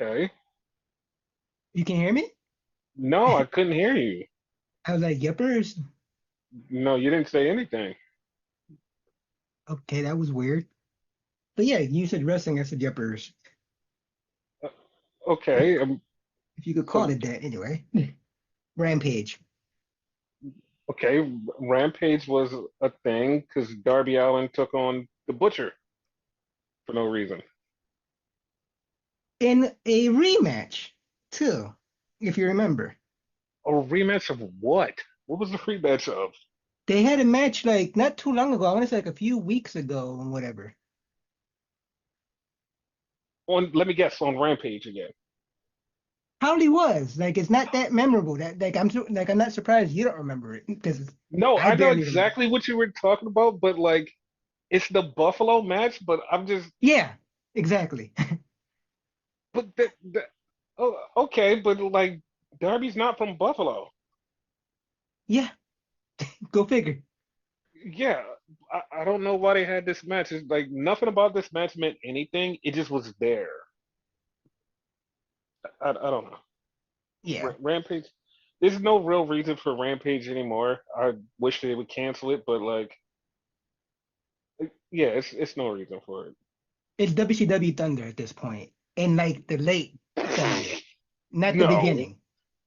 Okay. You can hear me? No, I couldn't hear you. I was like, yippers. No, you didn't say anything. Okay, that was weird. But yeah, you said wrestling, I said yippers. Uh, Okay. If you could call So, it that anyway. Rampage. okay, Rampage was a thing because Darby Allin took on the Butcher for no reason. In a rematch, too, if you remember. A rematch of what? What was the rematch of? They had a match like not too long ago. I want to say like a few weeks ago and whatever. Let me guess, on Rampage again. Probably was. Like it's not that memorable. That like I'm not surprised you don't remember it because No, I I know barely remember. exactly what you were talking about, but like, it's the Buffalo match, but I'm just, Yeah, exactly. but oh, okay, but like, Darby's not from Buffalo. Yeah, go figure. Yeah, I don't know why they had this match. It's like nothing about this match meant anything. It just was there. I don't know. Yeah. Rampage. There's no real reason for Rampage anymore. I wish they would cancel it, but like, yeah, it's no reason for It's WCW Thunder at this point, in like the late it. Thunder, not the No, beginning.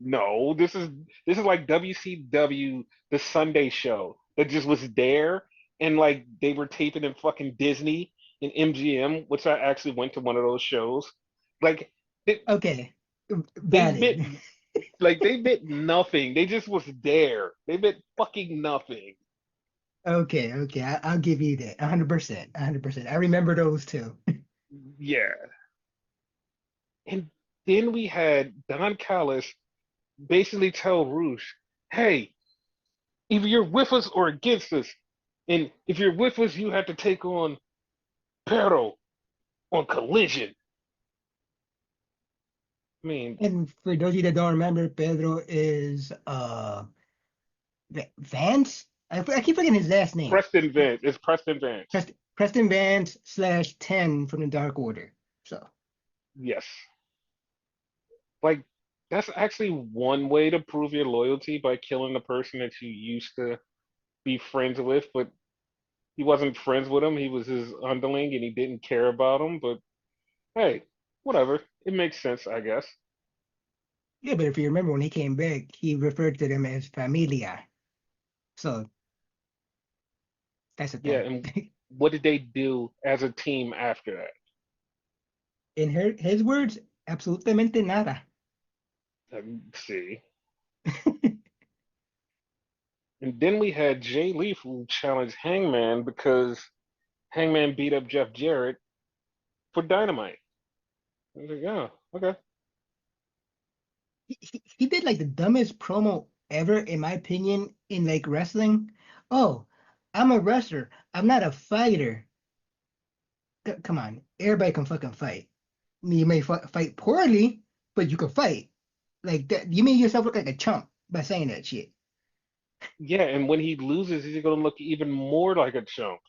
no. This is like WCW, the Sunday show that just was there, and like they were taping in fucking Disney and MGM, which I actually went to one of those shows. Like they, Okay, they meant valid. they meant nothing. They just was there. They meant fucking nothing. Okay, okay, I'll give you that. 100%, 100%. I remember those too. Yeah. And then we had Don Callis basically tell Roosh, hey, either you're with us or against us. And if you're with us, you have to take on Perro on Collision. I mean, And for those of you that don't remember, Pedro is Vance. I keep forgetting his last name. Preston Vance. It's Preston Vance. Preston Vance slash 10 from the Dark Order. So Yes. Like, that's actually one way to prove your loyalty by killing the person that you used to be friends with, but he wasn't friends with him. He was his underling and he didn't care about him. But hey, whatever. It makes sense, I guess. yeah, but if you remember when he came back, he referred to them as familia. So that's the Yeah, thing. and what did they do as a team after that? In his words, absolutamente nada. See. And then we had Jay Lethal challenge Hangman because Hangman beat up Jeff Jarrett for Dynamite. I was like, oh, okay. He did like the dumbest promo ever, in my opinion, in like wrestling. Oh, I'm a wrestler. I'm not a fighter. Come on, everybody can fucking fight. I mean, you may fight poorly, but you can fight. Like that, you made yourself look like a chump by saying that shit. Yeah, and when he loses, he's gonna look even more like a chump.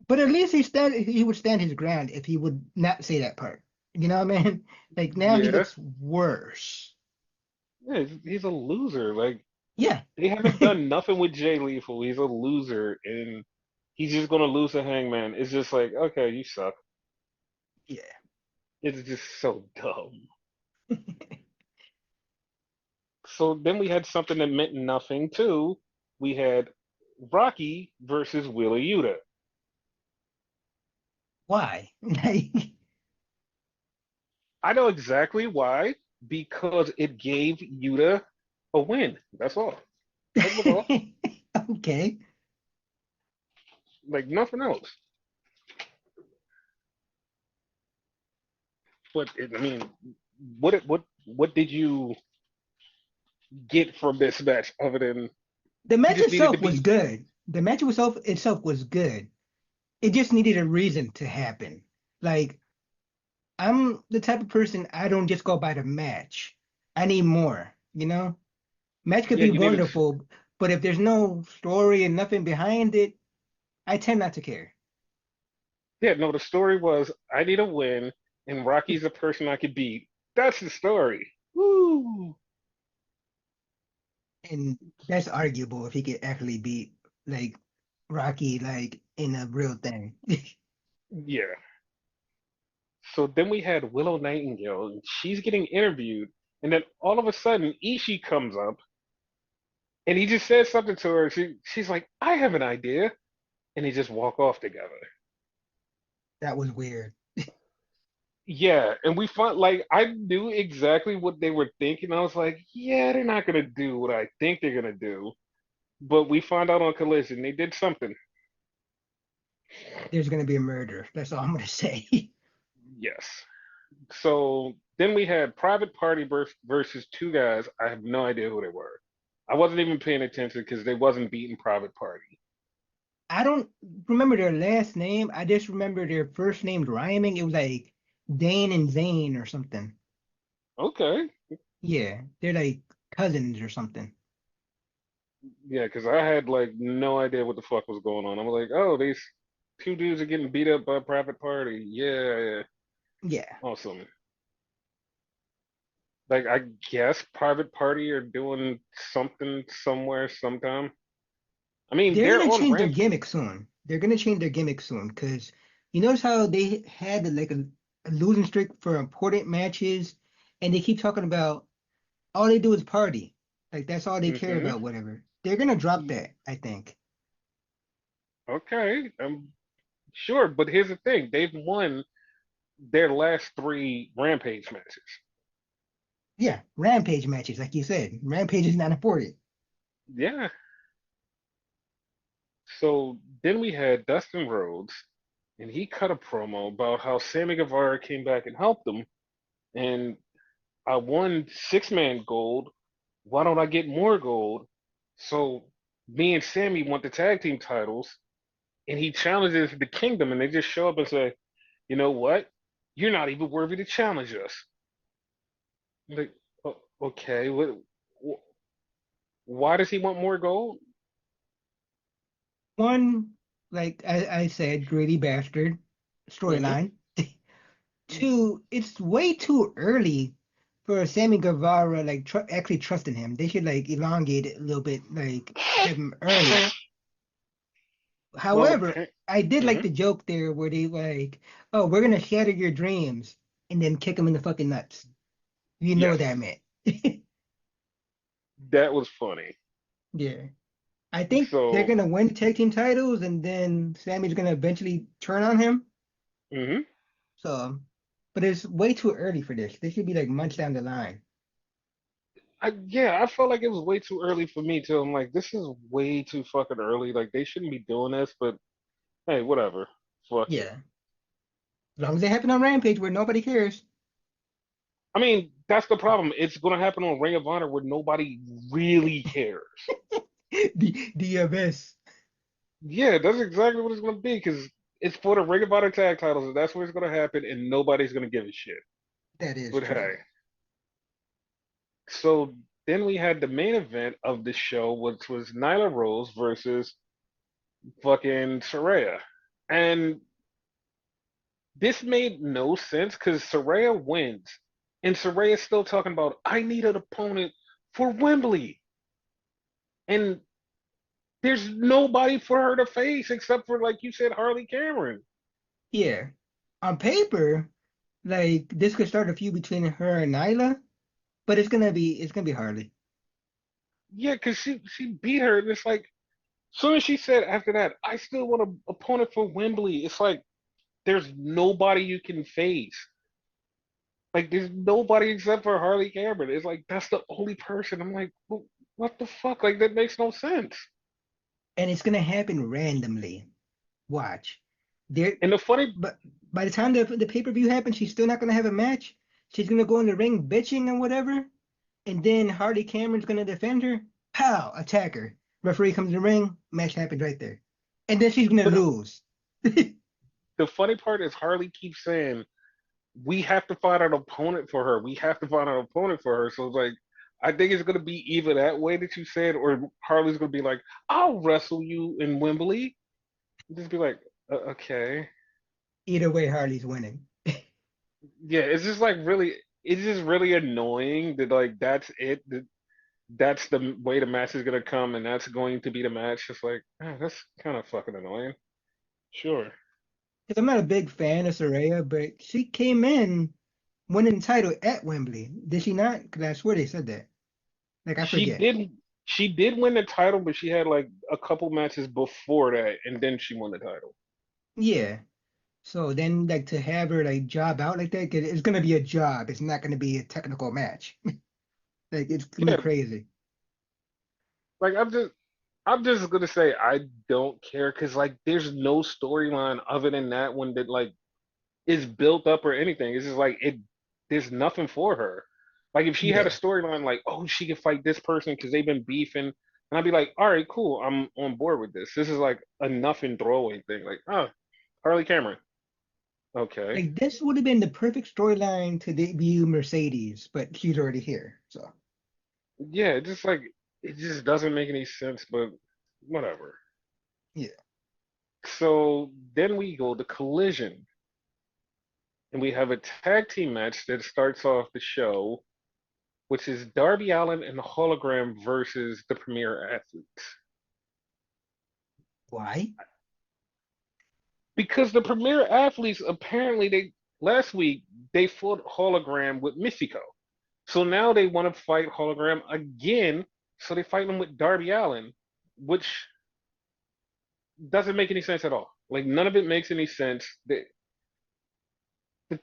But at least he would stand his ground if he would not say that part. You know what I mean? Like now he Yeah, looks worse. yeah, he's a loser. Like Yeah. they haven't done nothing with Jay Lethal. He's a loser, and he's just gonna lose to Hangman. It's just like, okay, you suck. Yeah. It's just so dumb. So then we had something that meant nothing too. We had Rocky versus Wheeler Yuta. Why? Like, I know exactly why. Because it gave Yuta a win. That's all. That was all. okay. Like nothing else. But I mean, what did you get from this match other than The he match just needed to itself was be? good. The match itself was good. It just needed a reason to happen. Like, I'm the type of person I don't just go by the match. I need more, you know? Match could Yeah, be you needed. wonderful, but if there's no story and nothing behind it, I tend not to care. Yeah, no. The story was I need a win. and Rocky's a person I could beat. That's the story. Woo! And that's arguable if he could actually beat like Rocky like in a real thing. Yeah. So then we had Willow Nightingale, and she's getting interviewed, and then all of a sudden Ishii comes up, and he just says something to her. She's like, "I have an idea," and they just walk off together. That was weird. Yeah, and we find like I knew exactly what they were thinking. I was like, "Yeah, they're not gonna do what I think they're gonna do," but we find out on Collision they did something. There's gonna be a murder. That's all I'm gonna say. Yes. So then we had Private Party versus two guys. I have no idea who they were. I wasn't even paying attention because they wasn't beating Private Party. I don't remember their last name. I just remember their first names rhyming. It was like Dane and Zane or something. Okay. Yeah, they're like cousins or something. Yeah, because I had like no idea what the fuck was going on. I'm like, oh, these two dudes are getting beat up by Private Party. Yeah, yeah, Yeah, awesome. Like I guess Private Party are doing something somewhere sometime. I mean, they're they're gonna on change their ramp. gimmick soon. They're gonna change their gimmick soon because you notice how they had like a losing streak for important matches, and they keep talking about all they do is party. Like that's all they care Hmm. about, whatever. They're gonna drop that, I think. Okay, sure, but here's the thing: they've won their last three Rampage matches. Yeah, rampage matches, like you said. Rampage is not important. Yeah. So then we had Dustin Rhodes, and he cut a promo about how Sammy Guevara came back and helped him, and I won 6-man gold. Why don't I get more gold? So me and Sammy want the tag team titles, and he challenges the Kingdom, and they just show up and say, "You know what? You're not even worthy to challenge us." Like, okay, why does he want more gold? One, like I said, greedy bastard Hmm. storyline. Two, it's way too early for Sammy Guevara like actually trusting him. They should like elongate it a little bit, like have him earn it. Well, However, I did like mhm. the joke there where they like, "Oh, we're gonna shatter your dreams," and then kick him in the fucking nuts. You know Yes, what that meant. that was funny. Yeah. I think they're So, gonna win the tag team titles, and then Sammy's gonna eventually turn on him. mhm. So, but it's way too early for this. This should be like months down the line. Yeah, I felt like it was way too early for me too. I'm like, this is way too fucking early. Like they shouldn't be doing this, but hey, whatever. Fuck it. Yeah, as long as they happen on Rampage where nobody cares. I mean, that's the problem. It's gonna happen on Ring of Honor where nobody really cares. The abyss. Yeah, that's exactly what it's gonna be because it's for the Ring of Honor tag titles, and that's where it's gonna happen, and nobody's gonna give a shit. That is But true. hey, so then we had the main event of the show, which was Nyla Rose versus fucking Saraya. And this made no sense because Saraya wins. And Saraya's still talking about, I need an opponent for Wembley. And there's nobody for her to face except for, like you said, Harley Cameron. Yeah, on paper, like this could start a feud between her and Nyla, but it's gonna be Harley. Yeah, because she beat her. And it's like, soon as she said after that, I still want an opponent for Wembley. It's like, there's nobody you can face. Like, there's nobody except for Harley Cameron. It's like, that's the only person. I'm like, what the fuck? Like, that makes no sense. And it's gonna happen randomly. Watch. There, And the funny, but by the time the pay-per-view happens, she's still not gonna have a match. She's gonna go in the ring bitching and whatever, and then Hardy Cameron's gonna defend her. Pow, attack her. Referee comes in the ring, match happens right there. And then she's gonna but lose. the funny part is Harley keeps saying, we have to find an opponent for her. We have to find an opponent for her. So it's like, I think it's gonna be either that way that you said, or Harley's gonna be like, I'll wrestle you in Wembley. Just be like, okay. Either way, Harley's winning. Yeah, it's just like really, it's just really annoying that like that's it. That's the way the match is gonna come, and that's going to be the match. It's like, that's kind of fucking annoying. Sure. Because I'm not a big fan of Saraya, but she came in winning the title at Wembley. Did she not? Because I swear they said that. Like I She forget. did she did win the title, but she had like a couple matches before that, and then she won the title. Yeah. So then, like to have her like job out like that, 'cause it's gonna be a job. It's not gonna be a technical match. Like it's gonna be Yeah, crazy. like I'm just gonna say I don't care because like there's no storyline other than that one that like is built up or anything. It's just like it there's nothing for her. Like if she had a Yeah. storyline like, oh, she could fight this person because they've been beefing, and I'd be like, all right, cool, I'm on board with this. This is like a nothing throwaway thing. Like, oh, Harley Cameron. Okay. Like this would have been the perfect storyline to debut Mercedes, but she's already here. So Yeah, it just like it just doesn't make any sense, but whatever. yeah. So then we go to Collision, and we have a tag team match that starts off the show, which is Darby Allin and the Hologram versus the Premier Athletes. Why? Because the Premier Athletes apparently they last week they fought Hologram with Mystico. So now they want to fight Hologram again. So they fight him with Darby Allin, which doesn't make any sense at all. Like none of it makes any sense. The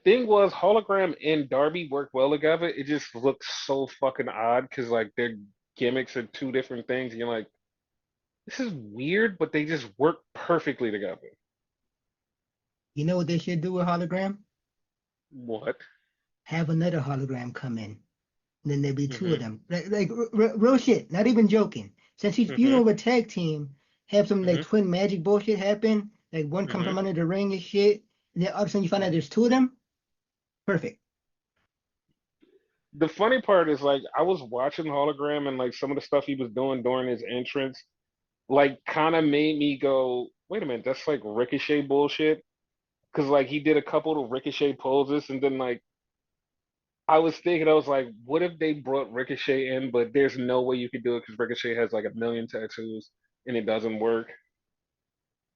thing was Hologram and Darby work well together. It just looks so fucking odd because like their gimmicks are two different things. And you're like, this is weird, but they just work perfectly together. You know what they should do with hologram? What? Have another hologram come in. And then there'd be two of Mm-hmm. them. Real shit, not even joking. Since he's Mm-hmm. feuding with a tag team, have some like Mm-hmm. twin magic bullshit happen. Like one come Mm-hmm. from under the ring and shit. And then all of a sudden you find out there's two of them. Perfect. The funny part is like I was watching Hologram and like some of the stuff he was doing during his entrance, like kind of made me go, wait a minute, that's like Ricochet bullshit. Because like he did a couple of Ricochet poses, and then like I was thinking, I was like, what if they brought Ricochet in, but there's no way you could do it because Ricochet has like a million tattoos and it doesn't work.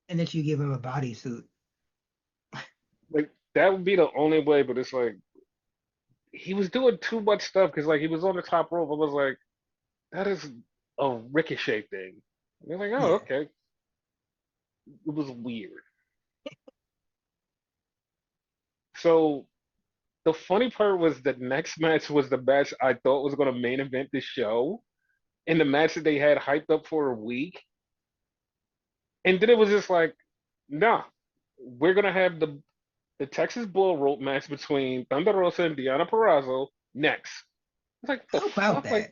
And then you give him a bodysuit. Like that would be the only way, but it's like he was doing too much stuff because like he was on the top rope. I was like, that is a Ricochet thing. And they're like, oh, Yeah. okay. It was weird. So the funny part was the next match was the match I thought was going to main event the show, and the match that they had hyped up for a week, and then it was just like, nah, we're gonna have the Texas Bull Rope match between Thunder Rosa and Deonna Purrazzo next. It's like the How about fuck, that?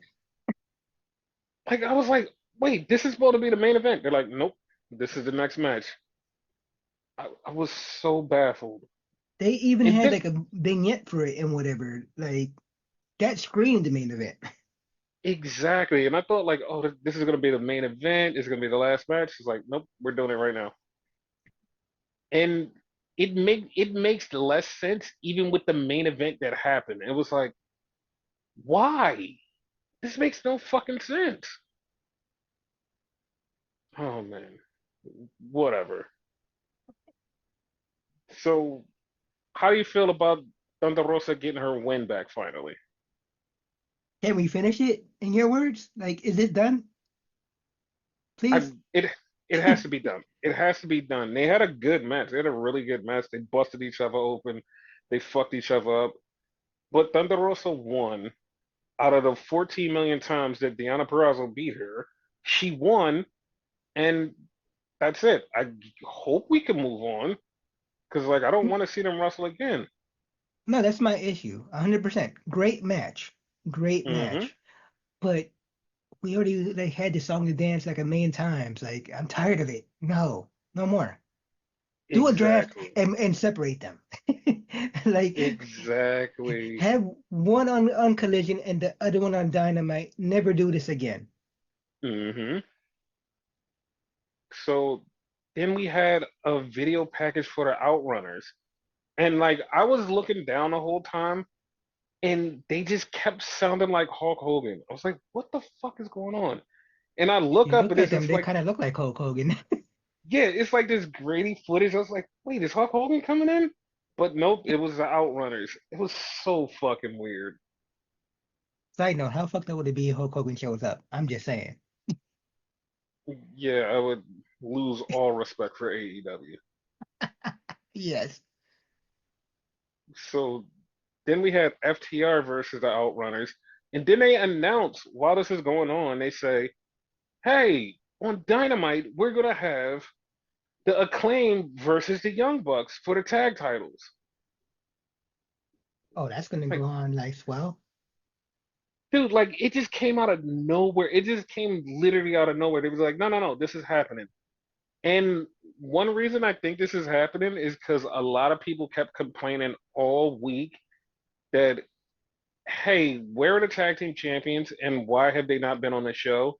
like I was like, wait, this is supposed to be the main event. They're like, nope, this is the next match. I was so baffled. They even And had then like a vignette for it and whatever. Like that screamed the main event. exactly, and I thought like, oh, this is gonna be the main event. It's gonna be the last match. It's like, nope, we're doing it right now. And it makes less sense even with the main event that happened. It was like, why? This makes no fucking sense. Oh man, whatever. So, how do you feel about Thunder Rosa getting her win back finally? Can we finish it in your words? Like, is it done? I Please? it has to be done. It has to be done. They had a good match. They had a really good match. They busted each other open. They fucked each other up. But Thunder Rosa won. Out of the 14 million times that Deonna Purrazzo beat her, she won, and that's it. I hope we can move on because, like, I don't want to see them wrestle again. No, that's my issue. 100%. Great match. Great Hmm. match. But we already like had the song to dance like a million times. Like, I'm tired of it. No, no more. Do a draft Exactly. and separate them. Like, Exactly. have one on Collision and the other one on Dynamite. Never do this again. Hmm. So then we had a video package for the Outrunners, And like I was looking down the whole time, and they just kept sounding like Hulk Hogan. I was like, what the fuck is going on? And I If look you up look and at it's them, just they like, kind of look like Hulk Hogan. yeah, it's like this grainy footage. I was like, wait, is Hulk Hogan coming in? But nope, it was the Outrunners. It was so fucking weird. Side note, how fucked up would it be if Hulk Hogan shows up? I'm just saying. Yeah, I would lose all respect for AEW. Yes. So then we had FTR versus the Outrunners. And then they announce while this is going on, they say, hey, on Dynamite, we're going to have the Acclaim versus the Young Bucks for the tag titles. Oh, that's gonna go Like, on like swell. dude, like it just came out of nowhere. It just came literally out of nowhere. They was like, no, no, no, this is happening. And one reason I think this is happening is because a lot of people kept complaining all week that, hey, where are the tag team champions and why have they not been on the show?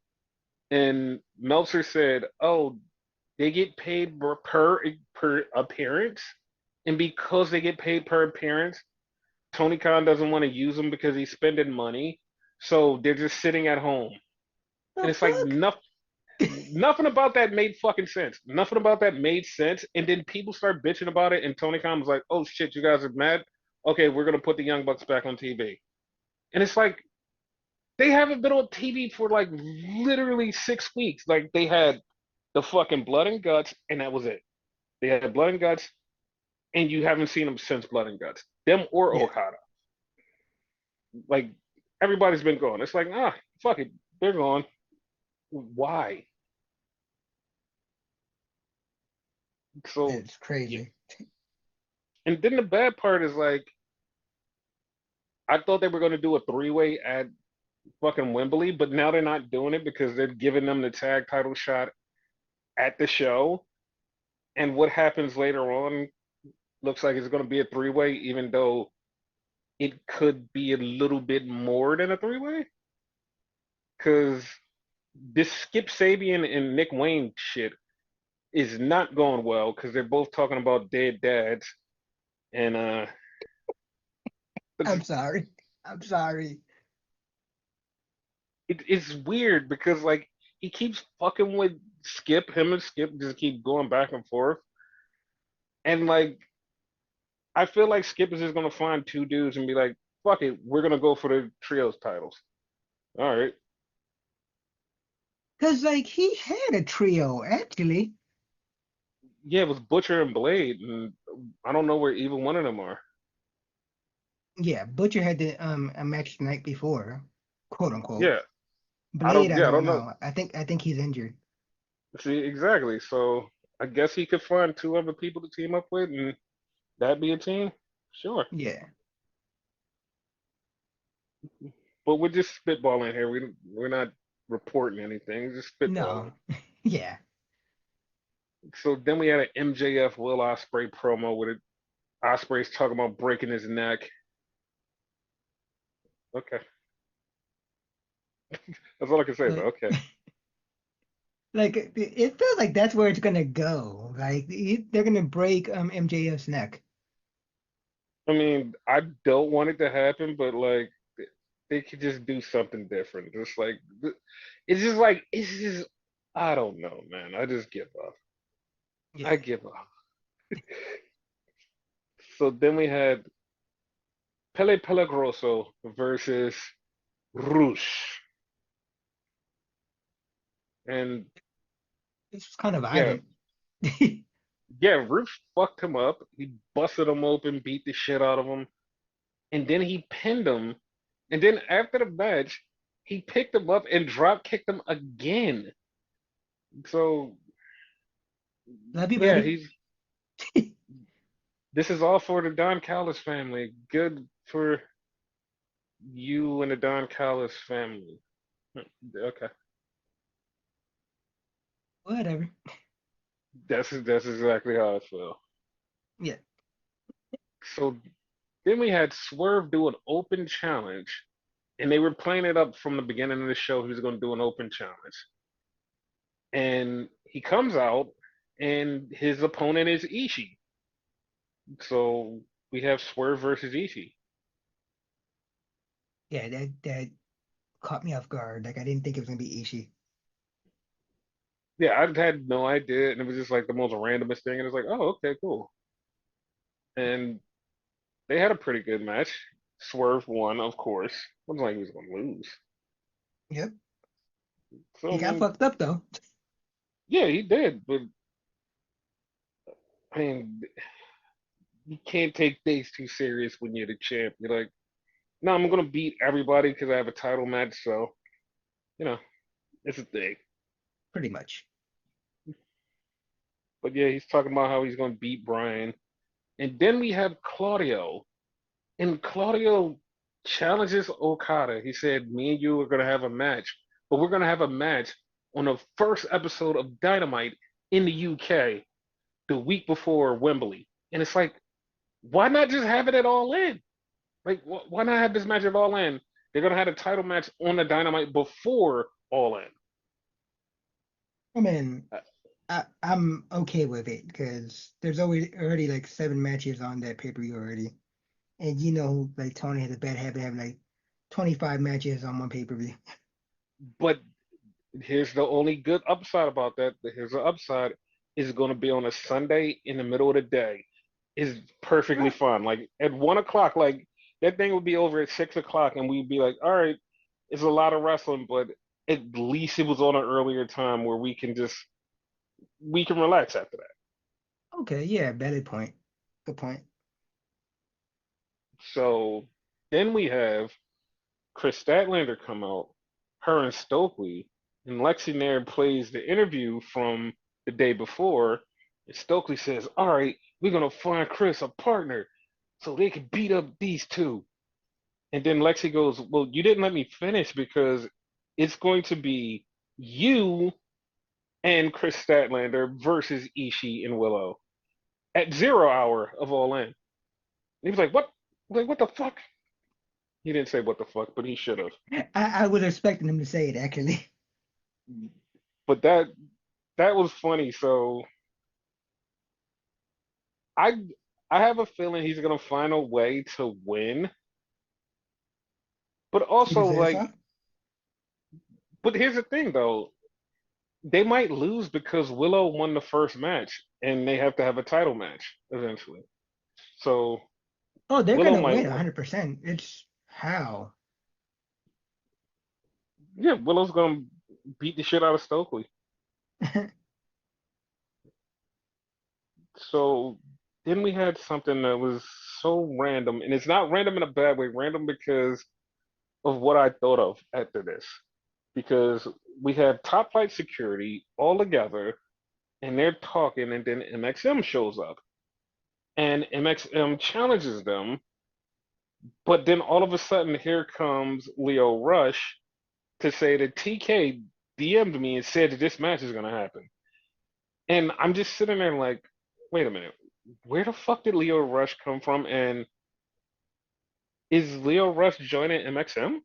And Meltzer said, oh, they get paid per appearance, and because they get paid per appearance, Tony Khan doesn't want to use them because he's spending money, so they're just sitting at home. The And it's like fuck? nothing about that made fucking sense. Nothing about that made sense. And then people start bitching about it, and Tony Khan was like, "Oh shit, you guys are mad? Okay, we're gonna put the Young Bucks back on TV." And it's like they haven't been on TV for like literally 6 weeks. Like they had the fucking Blood and Guts, and that was it. They had Blood and Guts, and you haven't seen them since Blood and Guts, them or Yeah. Okada. Like everybody's been gone. It's like fuck it, they're gone. Why? So It's yeah. crazy. And then the bad part is like I thought they were going to do a three-way at fucking Wembley, but now they're not doing it because they're giving them the tag title shot at the show. And what happens later on looks like it's going to be a three-way, even though it could be a little bit more than a three-way. Because this Skip Sabian and Nick Wayne shit is not going well because they're both talking about dead dads. And I'm sorry. I'm sorry. it's weird because like he keeps fucking with Skip. Him and Skip just keep going back and forth. And like I feel like Skip is just gonna find two dudes and be like, "Fuck it, we're gonna go for the trios titles." All right, Cause like he had a trio actually. yeah, it was Butcher and Blade, and I don't know where either one of them are. Yeah, Butcher had the a match the night before, quote unquote. Yeah, Blade, I I don't don't know. know. I think he's injured. See, exactly. So I guess he could find two other people to team up with, and that be a team. Sure, Yeah. but we're just spitballing here. We're not reporting anything, just spitballing. No. Yeah. So then we had an MJF Will Ospreay promo with it. Ospreay's talking about breaking his neck. Okay, that's all I can say. But But okay, like it feels like that's where it's gonna go. Like they're gonna break MJF's neck. I mean, I don't want it to happen, but like they could just do something different. Just like it's just I don't know, man. I just give up. I Yeah. give up. So then we had Pele Pelagroso versus Rush, and This was kind of yeah, violent. yeah, Rush fucked him up. He busted him open, beat the shit out of him, and then he pinned him. And then after the match, he picked him up and drop kicked him again. So Love you, yeah, buddy. he's this is all for the Don Callis family. Good for you and the Don Callis family. Okay, Whatever. that's exactly how I feel. Yeah. So then we had Swerve do an open challenge, and they were playing it up from the beginning of the show. He was going to do an open challenge, and he comes out, and his opponent is Ishii. So we have Swerve versus Ishii. Yeah, that caught me off guard. Like I didn't think it was gonna be Ishii. Yeah, I had no idea, and it was just like the most randomest thing, and it's like, oh, okay, cool. And they had a pretty good match. Swerve won, of course. Wasn't like he was gonna lose. Yep. So He I got mean, fucked up though. yeah, he did, but I mean, you can't take things too serious when you're the champ. You're like, no, I'm gonna beat everybody because I have a title match, so you know, it's a thing. Pretty much. But yeah, he's talking about how he's gonna beat Brian, and then we have Claudio, and Claudio challenges Okada. He said, "Me and you are gonna have a match, but we're gonna have a match on the first episode of Dynamite in the UK, the week before Wembley." And it's like, why not just have it at All In? Like, why not have this match at All In? They're gonna have a title match on the Dynamite before All In. I mean, Uh, I'm okay with it because there's always already like 7 matches on that pay-per-view already. And you know, like Tony has a bad habit of having like 25 matches on one pay-per-view. But here's the only good upside about that. Here's the upside is going to be on a Sunday in the middle of the day. Is perfectly Right. fun. Like at 1 o'clock, like that thing would be over at 6 o'clock, and we'd be like, all right, it's a lot of wrestling, but at least it was on an earlier time where we can relax after that. Okay, yeah, valid point. Good point. So then we have Chris Statlander come out, her and Stokely, and Lexi Nair plays the interview from the day before. And Stokely says, all right, we're gonna find Chris a partner so they can beat up these two. And then Lexi goes, well, you didn't let me finish because it's going to be you and Chris Statlander versus Ishii and Willow at 0 hour of All In. And he was like, what? Like, what the fuck? He didn't say what the fuck, but he should have. I was expecting him to say it actually. But that was funny. So I I have a feeling he's gonna find a way to win. But Keep also his ass like, off. but here's the thing though, they might lose because Willow won the first match and they have to have a title match eventually. So Oh, they're Willow gonna might win win. 100%. It's how. Yeah, Willow's gonna beat the shit out of Stokely. So then we had something that was so random, and it's not random in a bad way, random because of what I thought of after this. Because we had Top Flight Security all together, and they're talking, and then MXM shows up, and MXM challenges them, but then all of a sudden, here comes Leo Rush to say that TK DM'd me and said that this match is gonna happen, and I'm just sitting there like, wait a minute, where the fuck did Leo Rush come from, and is Leo Rush joining MXM?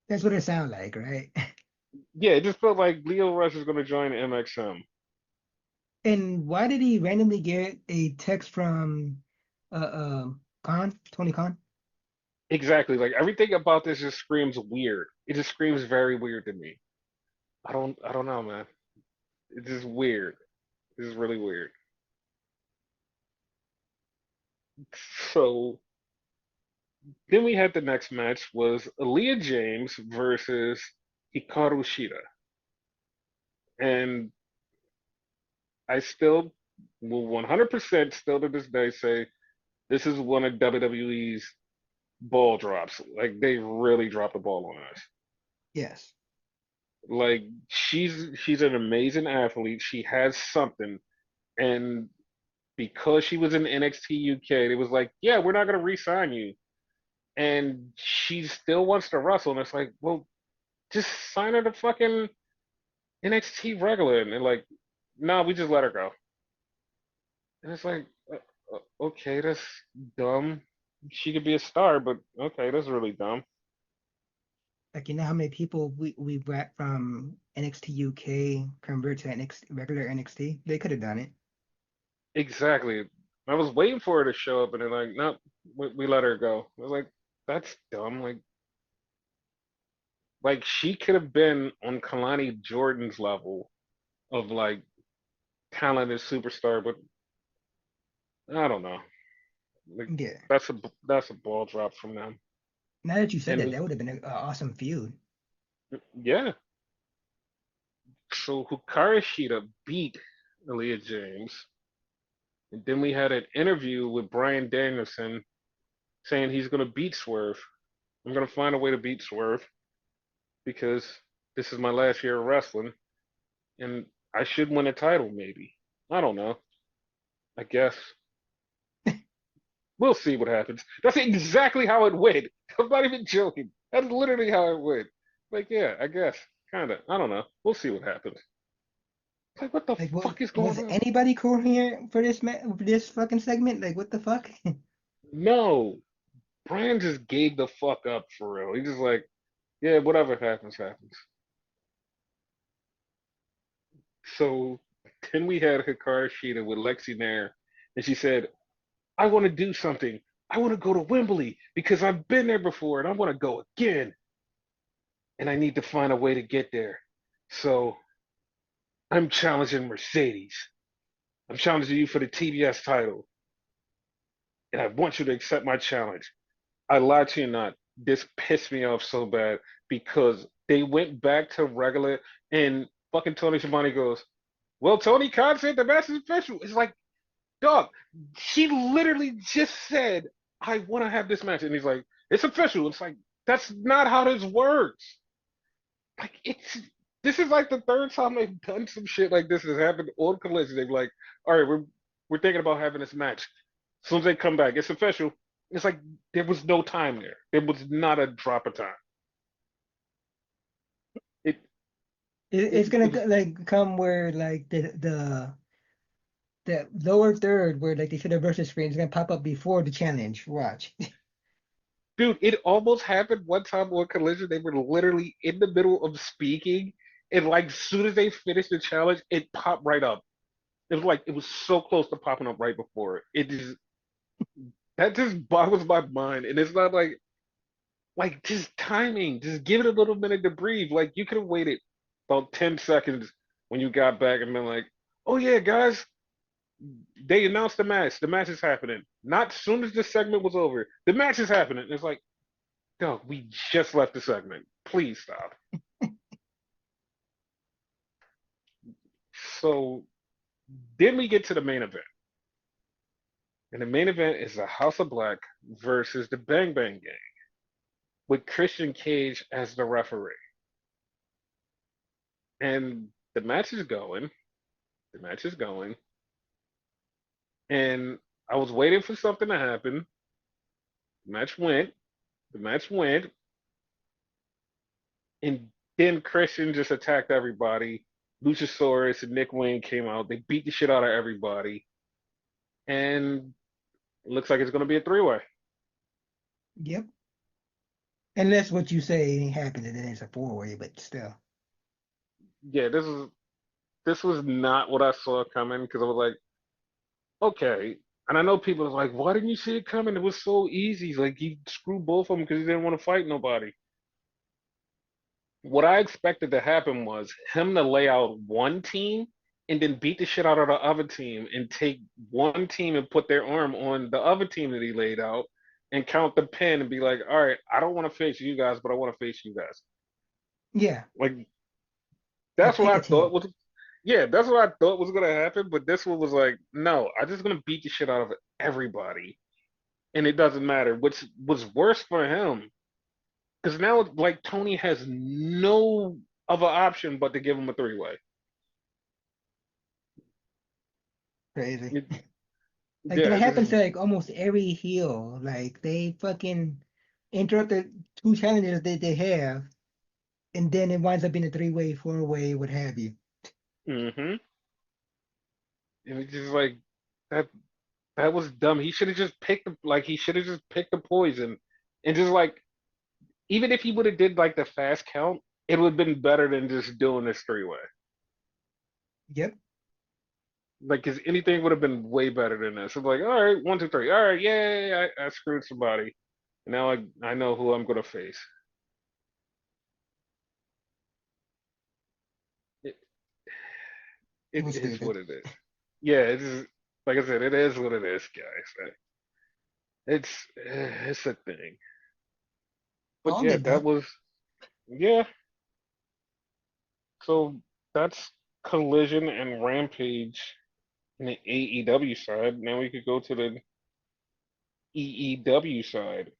That's what it sounds like, right? Yeah, it just felt like Leo Rush is gonna join MXM. And why did he randomly get a text from Tony Khan? Exactly. Like everything about this just screams weird. It just screams very weird to me. I don't know, man. It's just weird. It's just really weird. So then we had the next match was Aaliyah James versus Hikaru Shida. And I still will 100% still to this day say this is one of WWE's ball drops. Like they really dropped the ball on us. Yes. Like she's an amazing athlete. She has something, and because she was in NXT UK, it was like, yeah, we're not gonna re-sign you, and she still wants to wrestle, and it's like, well, just sign her to fucking NXT regular, and they're like, no, we just let her go, and it's like, okay, that's dumb. She could be a star, but okay, that's really dumb. Like you know how many people we brought from NXT UK convert to NXT regular NXT? They could have done it. Exactly. I was waiting for her to show up, and they're like, nope, we let her go. I was like, that's dumb. Like she could have been on Kalani Jordan's level of like talented superstar, but I don't know. Like Yeah. that's a ball drop from them. Now that you said that, And that would have been an awesome feud. yeah, so Hikaru Shida beat Aaliyah James, and then we had an interview with Bryan Danielson saying he's gonna beat Swerve. I'm gonna find a way to beat Swerve because this is my last year of wrestling, and I should win a title maybe. I don't know. I guess we'll see what happens. That's exactly how it went. I'm not even joking. That's literally how it went. Like, yeah, I guess. Kinda. I don't know. We'll see what happens. Like, what the Like, fuck is was going on? anybody coherent for for this fucking segment? Like, what the fuck? No. Brian just gave the fuck up for real. He's just like, yeah, whatever happens, happens. So then we had Hikaru Shida with Lexi Nair, and she said, I want to do something. I want to go to Wembley because I've been there before and I want to go again. And I need to find a way to get there. So I'm challenging Mercedes. I'm challenging you for the TBS title. And I want you to accept my challenge. I lied to you not. This pissed me off so bad because they went back to regular and fucking Tony Schiavone goes, well, Tony Khan said the match is official. It's like, dog, he literally just said, I want to have this match. And he's like, it's official. It's like, that's not how this works. Like, this is like the third time they've done some shit like this has happened on Collision. They're like, all right, we're thinking about having this match. As soon as they come back, it's official. It's like there was no time there. There was not a drop of time. It It's it gonna was, like come where like the lower third where like they should have versus screen is gonna pop up before the challenge. Watch. dude. It almost happened one time on Collision. They were literally in the middle of speaking, and like as soon as they finished the challenge, it popped right up. It was like it was so close to popping up right before. It just that just boggles my mind, and it's not like just timing. Just give it a little minute to breathe. Like you could have waited about 10 seconds when you got back and been like, "Oh yeah, guys, they announced the match. The match is happening." Not as soon as the segment was over. The match is happening. And it's like, no, we just left the segment. Please stop. So then we get to the main event. And the main event is the House of Black versus the Bang Bang Gang with Christian Cage as the referee. And the match is going. The match is going. And I was waiting for something to happen. The match went. The match went. And then Christian just attacked everybody. Luchasaurus and Nick Wayne came out. They beat the shit out of everybody. And it looks like it's going to be a three-way. Yep. Unless what you say happens and then it's a four-way, but still. Yeah, this was not what I saw coming because I was like, okay. And I know people are like, why didn't you see it coming? It was so easy. Like he screwed both of them because he didn't want to fight nobody. What I expected to happen was him to lay out one team and then beat the shit out of the other team and take one team and put their arm on the other team that he laid out and count the pin and be like, all right, I don't want to face you guys, but I want to face you guys. Yeah. Like Like that's what pick I a thought team. was yeah, that's what I thought was gonna happen, but this one was like, no, I'm just gonna beat the shit out of everybody. And it doesn't matter. Which was worse for him. Because now like Tony has no other option but to give him a three-way. Crazy. It, Like that yeah, this happens is to like almost every heel. Like they fucking interrupt the two challenges that they have, and then it winds up being a three-way, four-way, what have you. mm-hmm. And it's just like that that was dumb. He should have just picked he should have just picked the poison and just like even if he would have did like the fast count, it would have been better than just doing this three-way. Yep. Like, cause anything would have been way better than this. It's like, all right, one, two, three. All right, yay, I screwed somebody. Now I know who I'm gonna face. It, It it was is stupid. what it is. Yeah, it is. Like I said, it is what it is, guys. It's a thing. But All yeah, did that that. was yeah. So that's Collision and Rampage in the AEW side. Now we could go to the EEW side.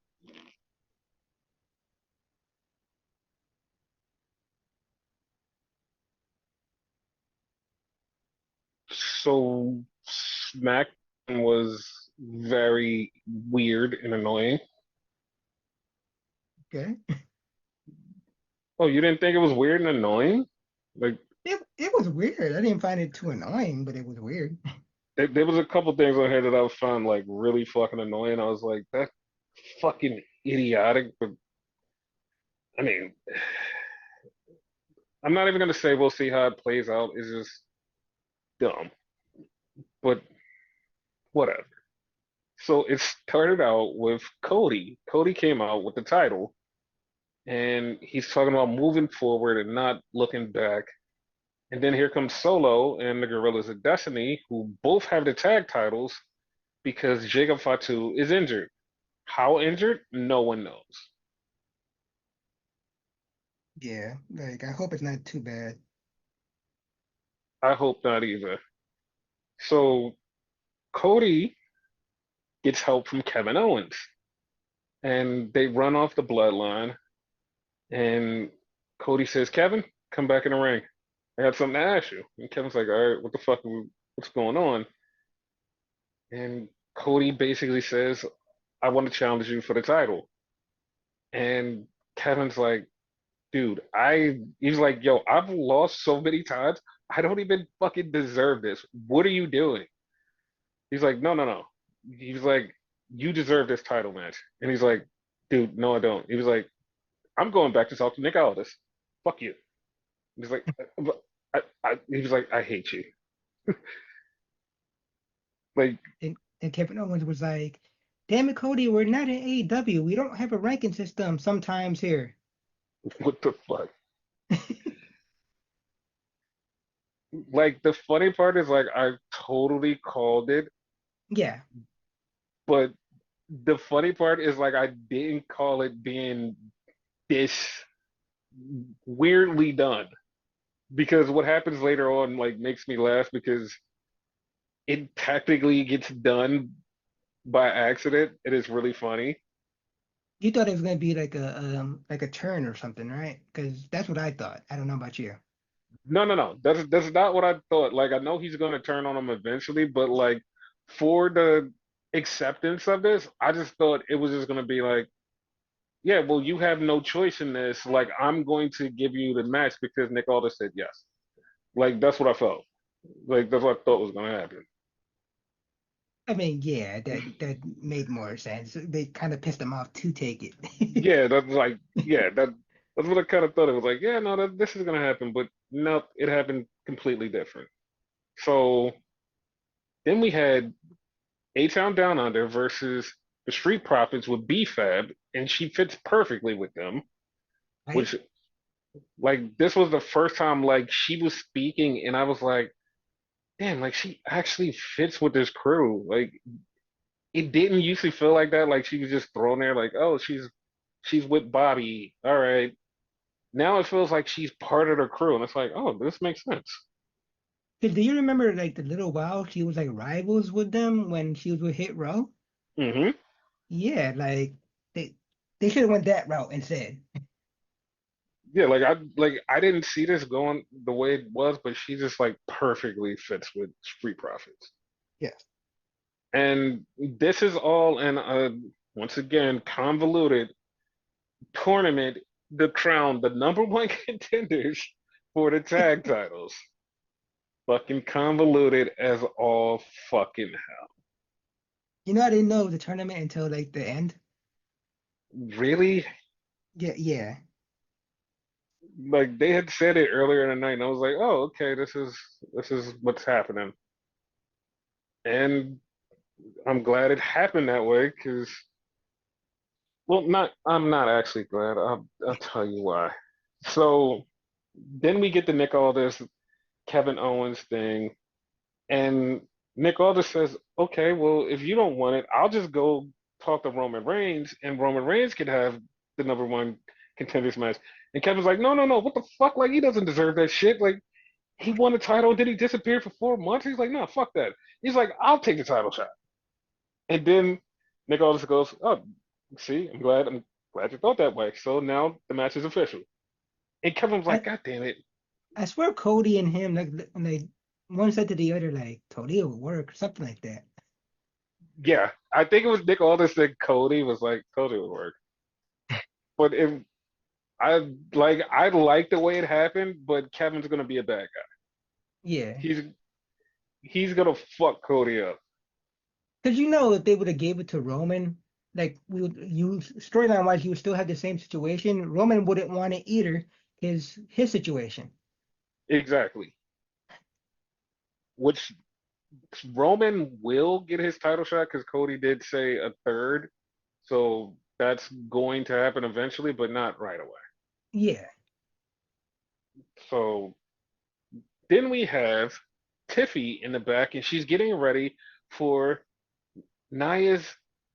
So SmackDown was very weird and annoying. Okay. Oh, you didn't think it was weird and annoying? Like It was weird. I didn't find it too annoying, but it was weird. there was a couple things on here that I found like really fucking annoying. I was like, that's fucking idiotic. But I mean, I'm not even gonna say we'll see how it plays out. It's just dumb. But whatever. So it started out with Cody. Cody came out with the title, and he's talking about moving forward and not looking back. And then here comes Solo and the Gorillas of Destiny, who both have the tag titles because Jacob Fatu is injured. How injured? No one knows. Yeah, like I hope it's not too bad. I hope not either. So Cody gets help from Kevin Owens, and they run off the bloodline. And Cody says, "Kevin, come back in the ring. I got something to ask you." And Kevin's like, "All right, what the fuck? What's going on?" And Cody basically says, "I want to challenge you for the title." And Kevin's like, "Dude, he's like, yo, I've lost so many times. I don't even fucking deserve this. What are you doing?" He's like, "No, no, no." He's like, "You deserve this title match." And he's like, "Dude, no, I don't." He was like, "I'm going back to talk to Nick Aldis. Fuck you." He's like, "But he was like, I hate you." Like, And Kevin Owens was like, "Damn it, Cody, we're not in AEW. We don't have a ranking system sometimes here." what the fuck? Like, the funny part is, like, I totally called it, Yeah, but the funny part is, like, I didn't call it being this weirdly done. Because what happens later on, like, makes me laugh because it technically gets done by accident. It is really funny. you thought it was gonna be like a turn or something, right? Because that's what I thought. I don't know about you. No, no, no. That's not what I thought. Like I know he's gonna turn on him eventually, but like for the acceptance of this, I just thought it was just gonna be like, yeah, well, you have no choice in this. Like I'm going to give you the match because Nick Aldis said yes. Like that's what I felt. Like that's what I thought was gonna happen. I mean, yeah, that made more sense. They kind of pissed him off to take it. Yeah, that's like yeah, that's what I kind of thought. It was like, yeah, no, this is gonna happen, but nope, it happened completely different. So then we had A-Town Down Under versus the Street Profits with B-Fab, and she fits perfectly with them. Right? Which, like, this was the first time, like, she was speaking, and I was like, damn, like, she actually fits with this crew. Like, it didn't usually feel like that. Like, she was just thrown there, like, oh, she's with Bobby. All right. Now it feels like she's part of the crew, and it's like, oh, this makes sense. 'Cause do you remember like the little while she was like rivals with them when she was with Hit Row? Hmm. Yeah, like they they should have went that route instead. Yeah, like I didn't see this going the way it was, but she just like perfectly fits with Street Profits. Yes. And this is all in a, once again, convoluted tournament to crown the number one contenders for the tag titles. Fucking convoluted as all fucking hell. You know, I didn't know the tournament until like the end. Really? Yeah, yeah. Like they had said it earlier in the night, and I was like, oh, okay, this is what's happening. And I'm glad it happened that way because, well, not, I'm not actually glad. I'll tell you why. So then we get to Nick Aldis, Kevin Owens thing, and Nick Aldis says, okay, well, if you don't want it, I'll just go talk to Roman Reigns, and Roman Reigns could have the number one contenders match. And Kevin's like, no, no, no, what the fuck? Like, he doesn't deserve that shit. Like, he won the title, did he disappear for 4 months? He's like, no, fuck that. He's like, I'll take the title shot. And then Nick Aldis goes, oh, see, I'm glad you thought that way. So now the match is official. And Kevin's like, I God damn it. I swear Cody and him like one said to the other like Cody will work, something like that. Yeah, I think it was Nick Aldis that Cody was like, Cody would work. But if I like the way it happened, but Kevin's gonna be a bad guy. Yeah. He's he's gonna fuck Cody up. Because you know if they would have gave it to Roman, like we would you storyline wise, you would still have the same situation. Roman wouldn't want it either, his situation. Exactly. Which Roman will get his title shot because Cody did say a third, so that's going to happen eventually, but not right away. Yeah. So then we have Tiffy in the back, and she's getting ready for Naya's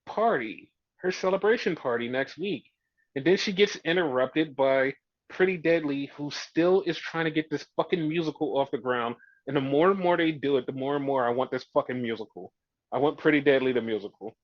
party, her celebration party next week. And then she gets interrupted by Pretty Deadly, who still is trying to get this fucking musical off the ground. And the more and more they do it, the more and more I want this fucking musical. I want Pretty Deadly the musical.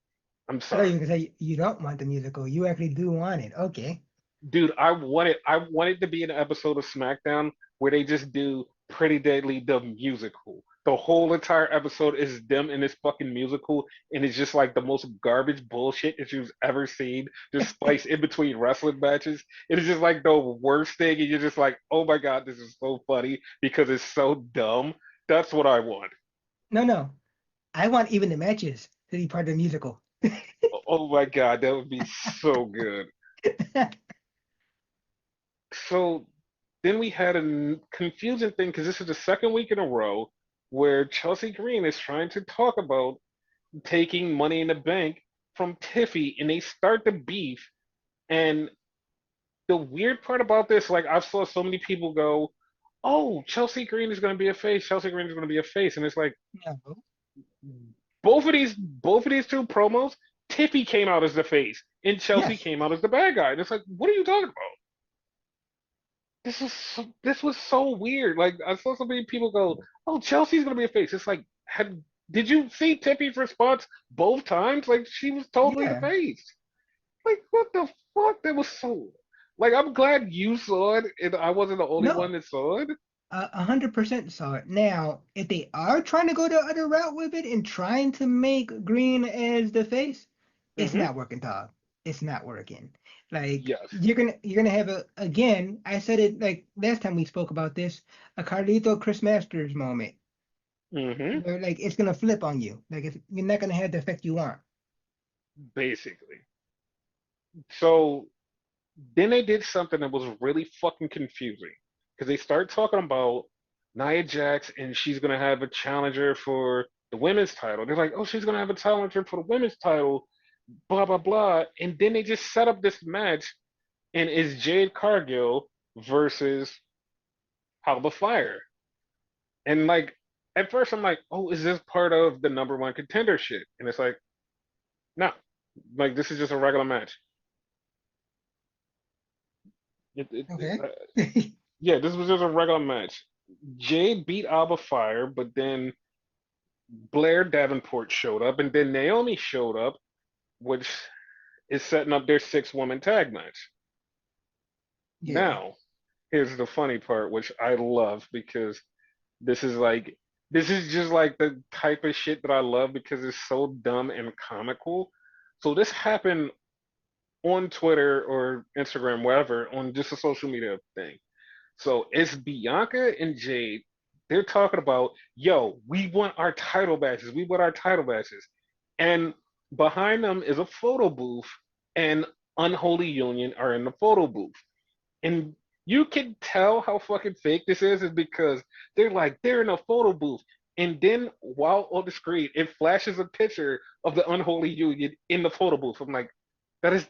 I'm I thought you sorry. were gonna say you don't want the musical. You actually do want it. Okay. Dude, I wanted to be an episode of Smackdown where they just do Pretty Deadly the musical. The whole entire episode is them in this fucking musical, and it's just like the most garbage bullshit that you've ever seen, just spliced in between wrestling matches. It is just like the worst thing, and you're just like, oh my god, this is so funny because it's so dumb. That's what I want. No, no. I want even the matches to be part of the musical. Oh my god, that would be so good. So then we had a confusing thing because this is the second week in a row where Chelsea Green is trying to talk about taking Money in the Bank from Tiffy, and they start the beef. And the weird part about this, like I've saw so many people go, "Oh, Chelsea Green is going to be a face. Chelsea Green is going to be a face," and it's like No. both of these two promos, Tiffy came out as the face, and Chelsea Yes. came out as the bad guy. And it's like, what are you talking about? This was so weird. Like I saw so many people go, "Oh, Chelsea's gonna be a face." It's like, did you see Tippy's response both times? Like she was totally the Yeah. face. Like what the fuck? That was so. Like I'm glad you saw it, and I wasn't the only one No. that saw it. 100% saw it. Now, if they are trying to go the other route with it and trying to make Green as the face, it's Hmm. not working, Todd. It's not working. Like Yes. you're gonna have a again. I said it like last time we spoke about this, a Carlito Chris Masters moment Hmm. where like it's gonna flip on you. Like you're not gonna have the effect you want. Basically. So then they did something that was really fucking confusing because they start talking about Nia Jax and she's gonna have a challenger for the women's title. They're like, oh, she's gonna have a challenger for the women's title, blah blah blah. And then they just set up this match, and it's Jade Cargill versus Alba Fire. And like at first I'm like, oh, is this part of the number one contender shit? And it's like, no, like this is just a regular match. It, it, Okay. uh, yeah, this was just a regular match. Jade beat Alba Fire, but then Blair Davenport showed up, and then Naomi showed up, which is setting up their six-woman tag match. Yeah. Now, here's the funny part, which I love because this is like this is just like the type of shit that I love because it's so dumb and comical. So this happened on Twitter or Instagram, whatever, on just a social media thing. So it's Bianca and Jade. They're talking about, yo, we want our title matches. We want our title matches. And behind them is a photo booth, and Unholy Union are in the photo booth. And you can tell how fucking fake this is because they're in a photo booth. And then while on the screen, it flashes a picture of the unholy union in the photo booth. I'm like, that's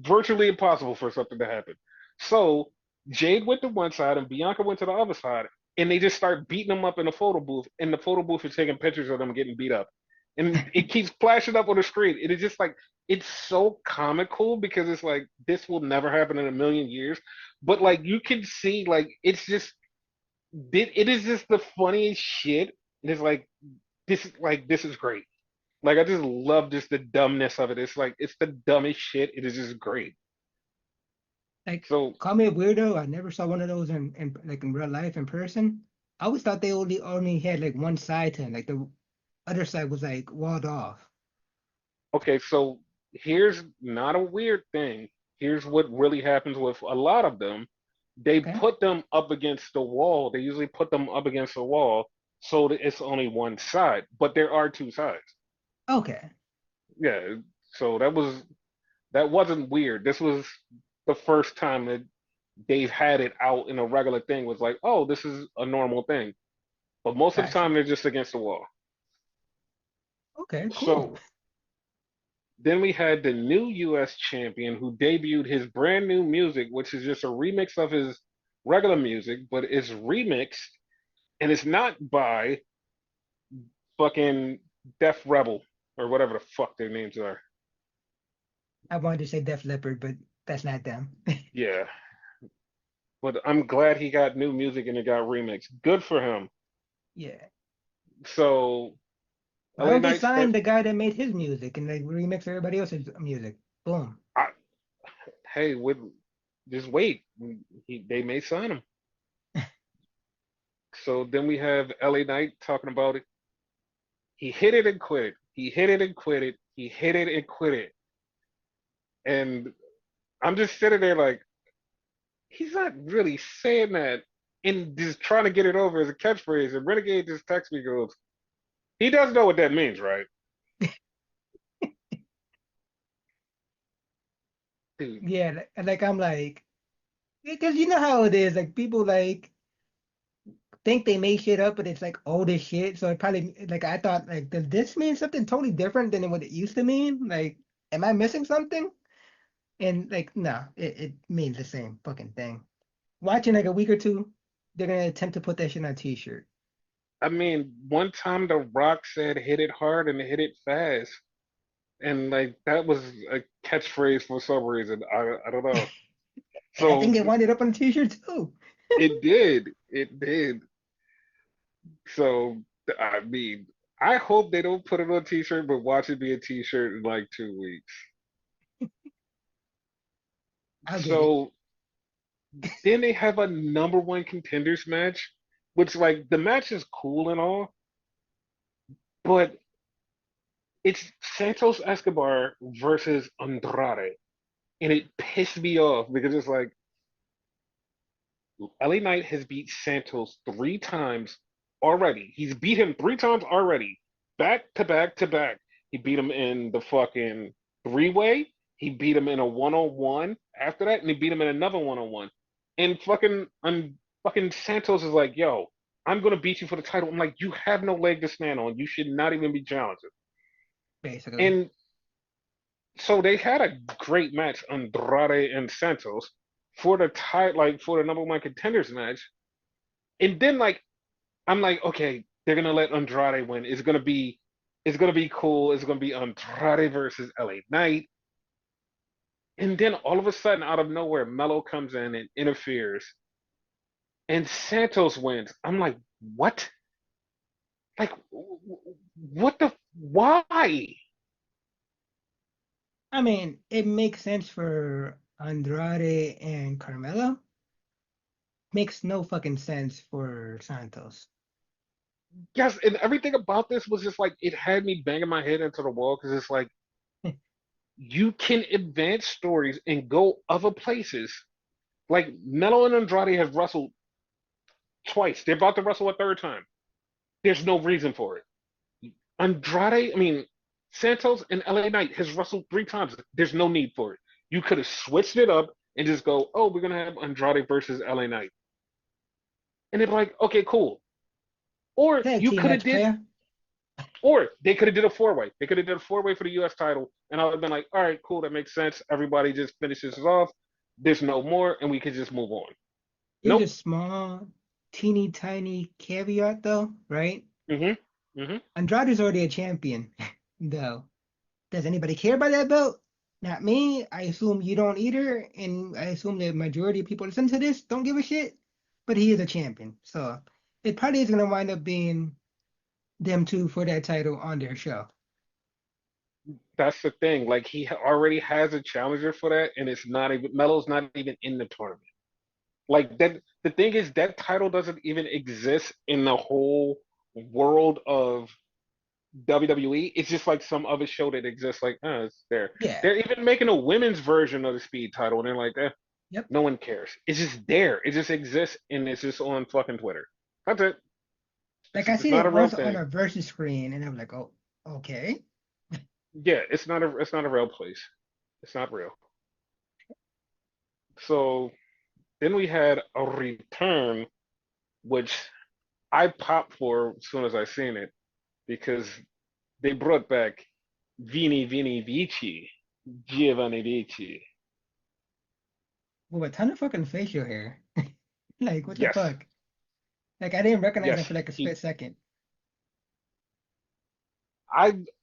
virtually impossible for something to happen. So Jade went to one side and Bianca went to the other side, and they just start beating them up in the photo booth. And the photo booth is taking pictures of them getting beat up, and it keeps flashing up on the screen. It is just like it's so comical because it's like this will never happen in a million years, but like you can see like it is just the funniest shit. And it's like this is great. Like I just love just the dumbness of it. It's like it's the dumbest shit. It is just great. Like, So call me a weirdo. I never saw one of those in like in real life in person. I always thought they only had like one side to them. Like the other side was like walled off. okay, so here's not a weird thing. Here's what really happens with a lot of them. They Okay. put them up against the wall. They usually put them up against the wall so that it's only one side, but there are two sides. Okay. Yeah, so that wasn't weird. This was the first time that they've had it out in a regular thing was like, oh, this is a normal thing. But most of the Gotcha. time they're just against the wall. Okay, cool. So then we had the new US champion who debuted his brand new music, which is just a remix of his regular music, but it's remixed and it's not by fucking Def Rebel or whatever the fuck their names are. I wanted to say Def Leppard, but that's not them. Yeah. But I'm glad he got new music and it got remixed. Good for him. Yeah. So Why LA don't they Knight sign start. the guy that made his music and they remix everybody else's music? Boom. I, hey, just wait. They may sign him. So then we have LA Knight talking about it. He hit it and quit it. He hit it and quit it. He hit it and quit it. And I'm just sitting there like, he's not really saying that and just trying to get it over as a catchphrase. And Renegade just texts me goes, he does know what that means, right? Dude, Yeah, like I'm like, because you know how it is. Like people like think they made shit up, but it's like old as shit. So it probably like I thought like, does this mean something totally different than what it used to mean? Like, am I missing something? And like, no, it means the same fucking thing. Watching like a week or two, they're gonna attempt to put that shit on a t-shirt. I mean, one time The Rock said hit it hard and hit it fast. And like that was a catchphrase for some reason. I don't know. And I think So they wound it up on a t-shirt too. it did. It did. So I mean, I hope they don't put it on a t-shirt, but watch it be a t-shirt in like 2 weeks. I'll get it. So then they have a number one contenders match, which like the match is cool and all, but it's Santos Escobar versus Andrade. And it pissed me off because it's like LA Knight has beat Santos 3 times already. He's beat him 3 times already, back to back to back. He beat him in the fucking three-way. He beat him in a one-on-one after that, and he beat him in another one-on-one. And fucking Santos is like, yo, I'm gonna beat you for the title. I'm like, you have no leg to stand on. You should not even be challenging. Basically. And so they had a great match, Andrade and Santos, for the like for the number one contenders match. And then like I'm like, okay, they're gonna let Andrade win. It's gonna be cool. It's gonna be Andrade versus LA Knight. And then all of a sudden, out of nowhere, Melo comes in and interferes, and Santos wins. I'm like, what? Like, what the? Why? I mean, it makes sense for Andrade and Carmelo. Makes no fucking sense for Santos. Yes, and everything about this was just like it had me banging my head into the wall because it's like you can advance stories and go other places. Like Melo and Andrade have wrestled twice. They're about to wrestle a third time. There's no reason for it. Andrade, I mean, Santos and LA Knight has wrestled 3 times. There's no need for it. You could have switched it up and just go, oh, we're gonna have Andrade versus LA Knight. And they're like, okay, cool. Or Tag you team could have match, did, player. or they could have did a four-way. They could have did a four-way for the U.S. title, and I would have been like, all right, cool, that makes sense. Everybody just finishes off. There's no more, and we could just move on. Here's a Nope. small, teeny tiny caveat, though, right? Mm-hmm. Mm-hmm. Andrade's already a champion, though. Does anybody care about that belt? Not me. I assume you don't either, and I assume the majority of people listen to this don't give a shit. But he is a champion, so it probably is gonna wind up being them two for that title on their show. That's the thing. Like already has a challenger for that, and it's not even Melo's not even in the tournament. Like that. The thing is that title doesn't even exist in the whole world of WWE. It's just like some other show that exists. Like, it's there. Yeah. They're even making a women's version of the Speed title, and they're like, Yep. no one cares. It's just there. It just exists, and it's just on fucking Twitter. That's it. Like I It's seen not it a real once on thing. a versus screen, and I was like, oh, okay. Yeah, it's not a real place. It's not real. So then we had a return, which I popped for as soon as I seen it because they brought back Vini Vici, Giovanni Vici. With a ton of fucking facial hair. Like, what the Yes, fuck? Like, I didn't recognize him yes. for like a He, split second.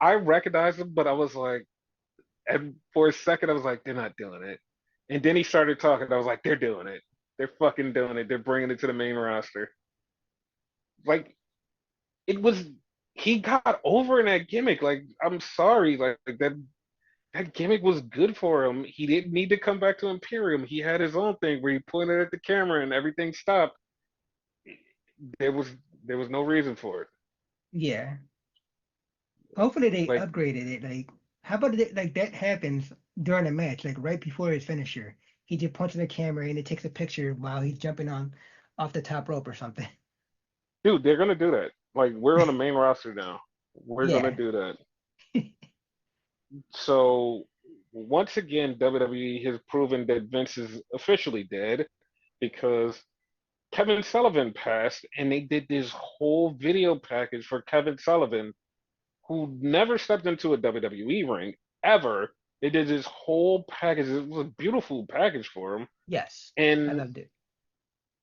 I recognized him, but I was like, and for a second I was like, they're not doing it. And then he started talking. I was like, they're doing it. They're fucking doing it. They're bringing it to the main roster. Like it was, he got over in that gimmick. Like I'm sorry, like that gimmick was good for him. He didn't need to come back to Imperium. He had his own thing where he pointed at the camera and everything stopped. There was there was no reason for it. Yeah. Hopefully they Like, upgraded it. Like, how about it, like that happens during a match, like right before his finisher. He just punches the camera and it takes a picture while he's jumping on off the top rope or something. dude, they're gonna do that. Like, we're on the main roster now. We're gonna Yeah. do that. So once again, WWE has proven that Vince is officially dead because Kevin Sullivan passed, and they did this whole video package for Kevin Sullivan, who never stepped into a WWE ring ever. They did this whole package. It was a beautiful package for him, Yes. I and loved it.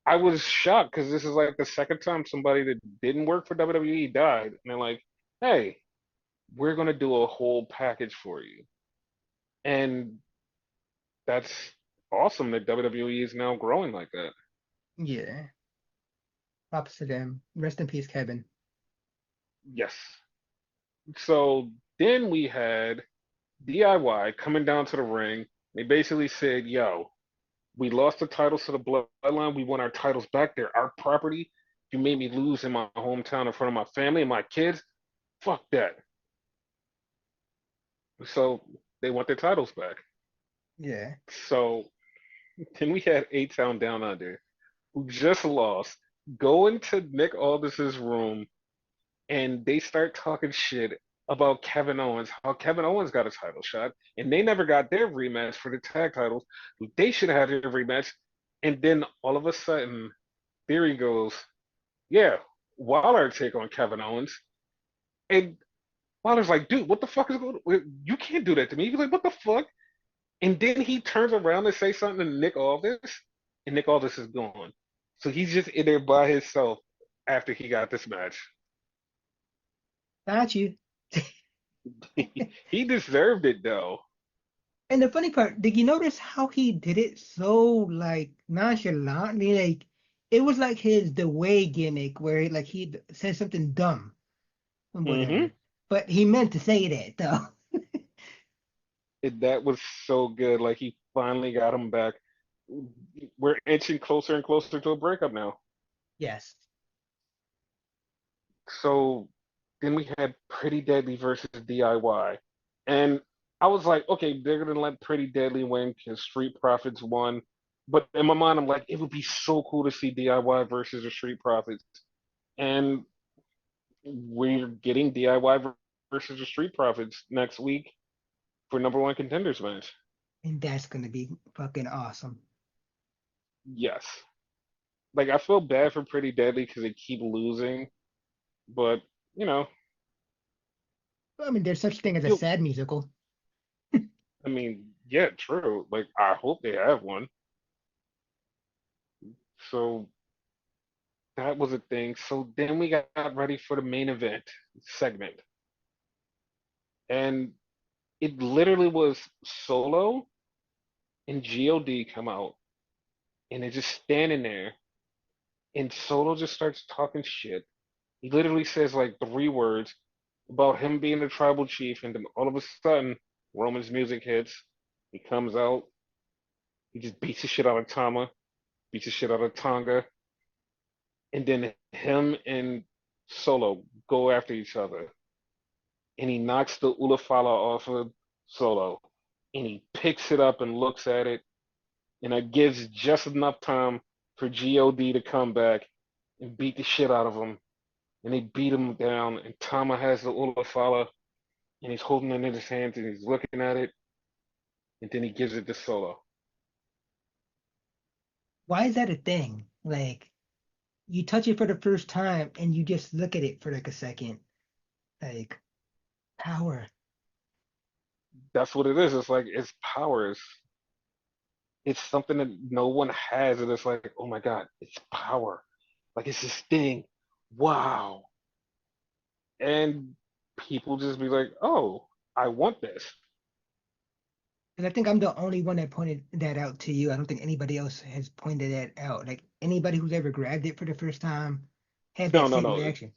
I was shocked because this is like the second time somebody that didn't work for WWE died, and they're like, "Hey, we're gonna do a whole package for you," and that's awesome that WWE is now growing like that. Yeah. Props to them. Rest in peace, Kevin. Yes. So then we had DIY coming down to the ring. They basically said, "Yo, we lost the titles to the Bloodline. We want our titles back. They're our property. You made me lose in my hometown in front of my family and my kids. Fuck that." So they want their titles back. Yeah. So then we had A Town Down Under, who just lost, go into Nick Aldis's room and they start talking shit about Kevin Owens, how Kevin Owens got a title shot, and they never got their rematch for the tag titles. They should have had their rematch. And then all of a sudden, Theory goes, "Yeah, Waller take on Kevin Owens." And Waller's like, "Dude, what the fuck is going on? You can't do that to me." He's like, "What the fuck?" And then he turns around and say something to Nick Aldis, and Nick Aldis is gone. So he's just in there by himself after he got this match. Got you. He deserved it though. And the funny part, did you notice how he did it so like nonchalantly? Like it was like his the way gimmick where like he said something dumb or Hmm. whatever. But he meant to say that though. That was so good. Like he finally got him back. We're inching closer and closer to a breakup now. Yes. So then we had Pretty Deadly versus DIY. And I was like, okay, they're gonna let Pretty Deadly win because Street Profits won. But in my mind, I'm like, it would be so cool to see DIY versus the Street Profits. And we're getting DIY versus the Street Profits next week for number one contenders match. And that's gonna be fucking awesome. Yes. Like I feel bad for Pretty Deadly because they keep losing, But you know, I mean, there's such thing as a you. sad musical. I mean, yeah, true. Like, I hope they have one. So that was a thing. So then we got ready for the main event segment, and it literally was Solo and God come out, and they're just standing there, and Solo just starts talking shit. He literally says like three words about him being the tribal chief, and then all of a sudden, Roman's music hits. He comes out. He just beats the shit out of Tama, beats the shit out of Tonga, and then him and Solo go after each other, and he knocks the Ulafala off of Solo, and he picks it up and looks at it, and that gives just enough time for God to come back and beat the shit out of him, and they beat him down, and Tama has the Ulafala, and he's holding it in his hands, and he's looking at it, and then he gives it to Solo. Why is that a thing? Like, you touch it for the first time and you just look at it for like a second. Like, power. That's what it is. It's like it's powers. It's something that no one has, and it's like, oh my god, it's power. Like it's this thing. Wow. And people just be like, oh, I want this. And I think I'm the only one that pointed that out to you. I don't think anybody else has pointed that out. Like, anybody who's ever grabbed it for the first time had that No, no, same no, reaction.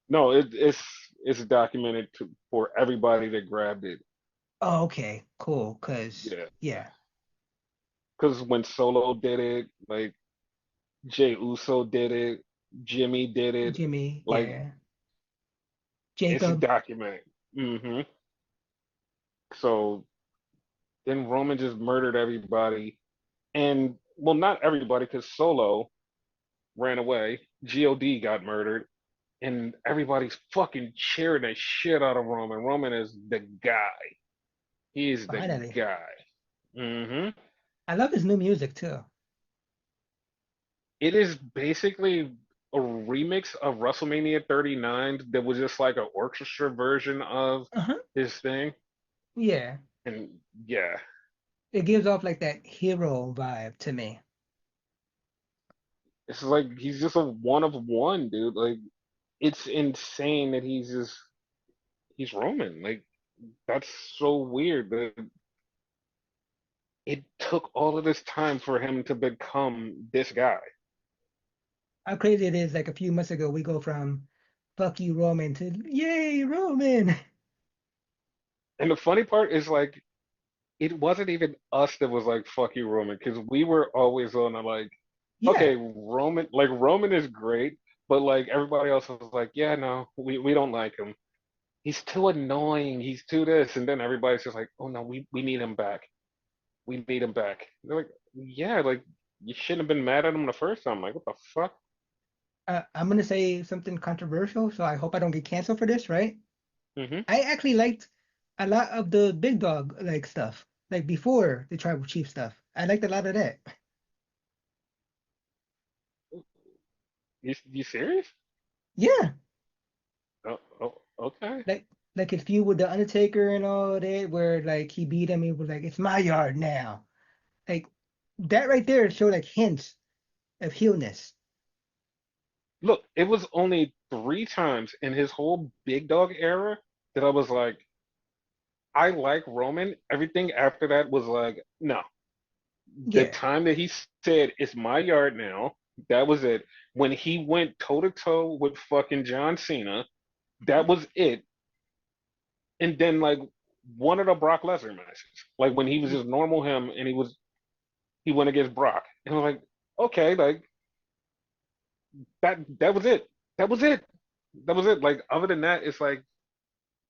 no. It's documented for everybody that grabbed it. Oh, okay, cool. Yeah, Yeah, because when Solo did it, like Jay Uso did it, Jimmy did it, Jimmy, like yeah, it's Jacob. documented. hmm So then Roman just murdered everybody, and well, not everybody, because Solo ran away. God got murdered, and everybody's fucking cheering the shit out of Roman. Roman is the guy. He is the Finally, guy. hmm I love his new music too. It is basically a remix of WrestleMania 39 that was just like an orchestra version of Uh-huh. his thing. Yeah, And yeah, it gives off like that hero vibe to me. it's like he's just a one of one, dude. Like it's insane that he's Roman. Like that's so weird that it took all of this time for him to become this guy. How crazy it is! Like a few months ago, we go from "fuck you, Roman" to "yay, Roman." And the funny part is like it wasn't even us that was like fuck you Roman because we were always on the like Yeah, okay Roman is great but like everybody else was like yeah no we don't like him he's too annoying he's too this and then everybody's just like oh no we need him back we need him back. They're like yeah like you shouldn't have been mad at him the first time like what the fuck. I'm gonna say something controversial, so I hope I don't get canceled for this, right? hmm I actually liked a lot of the big dog like stuff, like before the tribal chief stuff. I liked a lot of that. you serious. Yeah, Oh, okay. like his feud with the Undertaker and all that, where like he beat him, he was like, "It's my yard now." Like that right there showed like hints of heelness. Look, it was only three times in his whole big dog era that I was like, I like Roman. Everything after that was like, no. The Yeah. time that he said, it's my yard now, that was it. When he went toe to toe with fucking John Cena, that was it. And then, like, one of the Brock Lesnar matches, like when he was just normal him and he went against Brock. And I was like, okay, like, that was it. That was it. That was it. Like, other than that, it's like,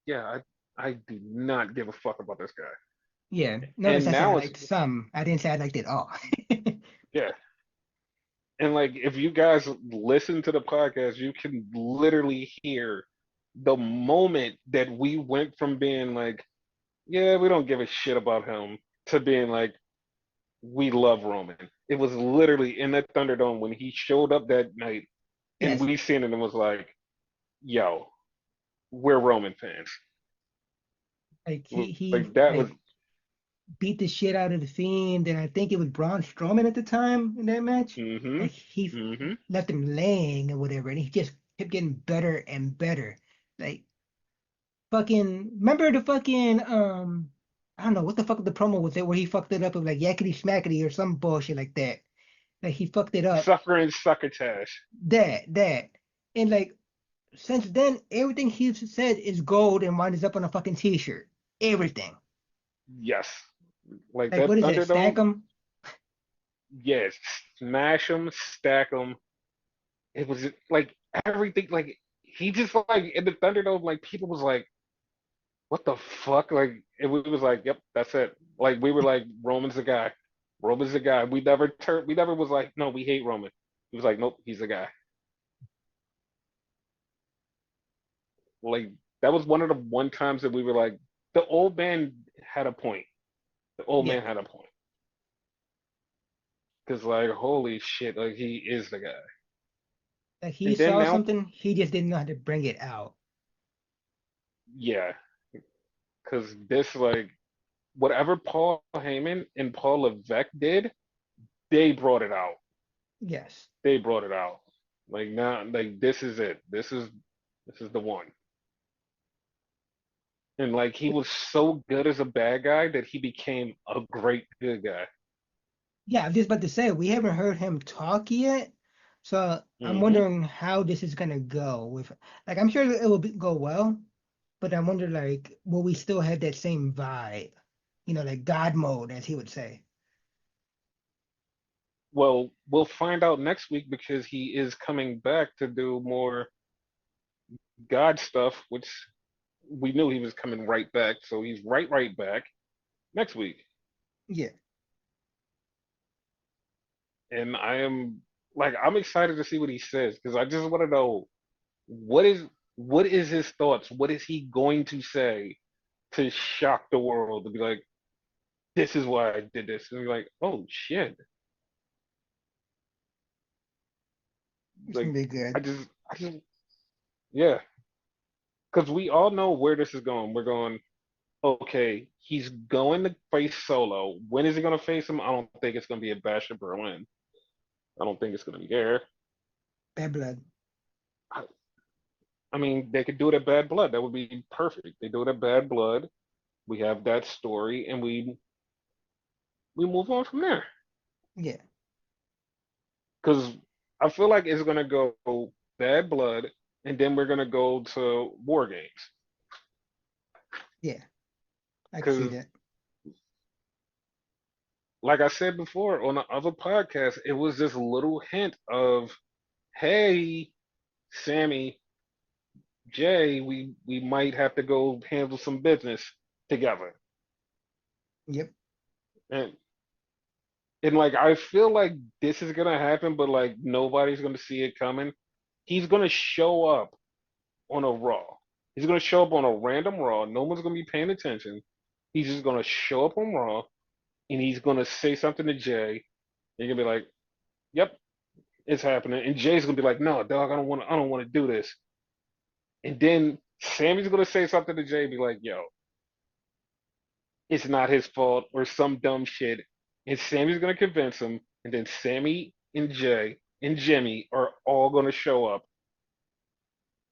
yeah, I do not give a fuck about this guy. Yeah. Notice And I said I now it's liked some. I didn't say I liked it all. yeah. And like if you guys listen to the podcast, you can literally hear the moment that we went from being like, yeah, we don't give a shit about him to being like, we love Roman. It was literally in that Thunderdome when he showed up that night and Yes. we seen it and was like, yo, we're Roman fans. Like he Like that was. like beat the shit out of the Fiend, and I think it was Braun Strowman at the time in that match. Mm-hmm. Like he Mm-hmm. left him laying or whatever, and he just kept getting better and better. Like fucking, remember the fucking I don't know what the fuck the promo was it where he fucked it up of like yakety smackety or some bullshit like that. Like he fucked it up. Suffering succotash. That, and like since then everything he's said is gold and winds up on a fucking t-shirt. Everything. Yes. Like Like what that is that? Stack Thunderdome. them. Yes. Smash them, stack them. It was like everything. Like he just like in the Thunderdome. Like people was like, what the fuck? Like it was like, yep, that's it. Like we were like, Roman's the guy. Roman's the guy. We never turned. We never was like, no, we hate Roman. He was like, nope, he's the guy. Like that was one of the one times that we were like, the old man had a point. The old Yeah. man had a point. Because like, holy shit, like he is the guy. Like he And then saw now, something, he just didn't know how to bring it out. yeah, because this like whatever Paul Heyman and Paul Levesque did, they brought it out. Yes. They brought it out. Like now, like this is it. This is the one. And like he was so good as a bad guy that he became a great good guy. Yeah, I was just about to say we haven't heard him talk yet, so I'm Hmm. wondering how this is gonna go. With like, I'm sure it will go well, but I wonder like, will we still have that same vibe? You know, like God mode, as he would say. Well, we'll find out next week because he is coming back to do more God stuff, which we knew he was coming right back. So he's right back next week. Yeah, And I am like I'm excited to see what he says because I just want to know what is what is his thoughts? What is he going to say to shock the world to be like, this is why I did this? And be like, oh shit. it's gonna Like be good. I just yeah. Because we all know where this is going. We're going, okay, he's going to face Solo. When is he going to face him? I don't think it's going to be at Bash of Berlin. I don't think it's going to be there. Bad blood. I, I mean, they could do it at Bad Blood. That would be perfect. They do it at Bad Blood. We have that story, and we move on from there. Yeah, Because I feel like it's going to go Bad Blood, and then we're going to go to War Games. yeah, I can see Because, that. like I said before on the other podcast, it was this little hint of, hey, Sammy, Jay, we might have to go handle some business together. Yep. And and like I feel like this is gonna happen, but like nobody's gonna see it coming. He's gonna show up on a Raw. He's gonna show up on a random Raw. No one's gonna be paying attention. He's just gonna show up on Raw and he's gonna say something to Jay. And you're gonna be like, "Yep, it's happening." And Jay's gonna be like, "No, dog, I don't want to do this." And then Sammy's gonna say something to Jay, and be like, "Yo, it's not his fault," or some dumb shit. And Sammy's gonna convince him, and then Sammy and Jay and Jimmy are all gonna show up,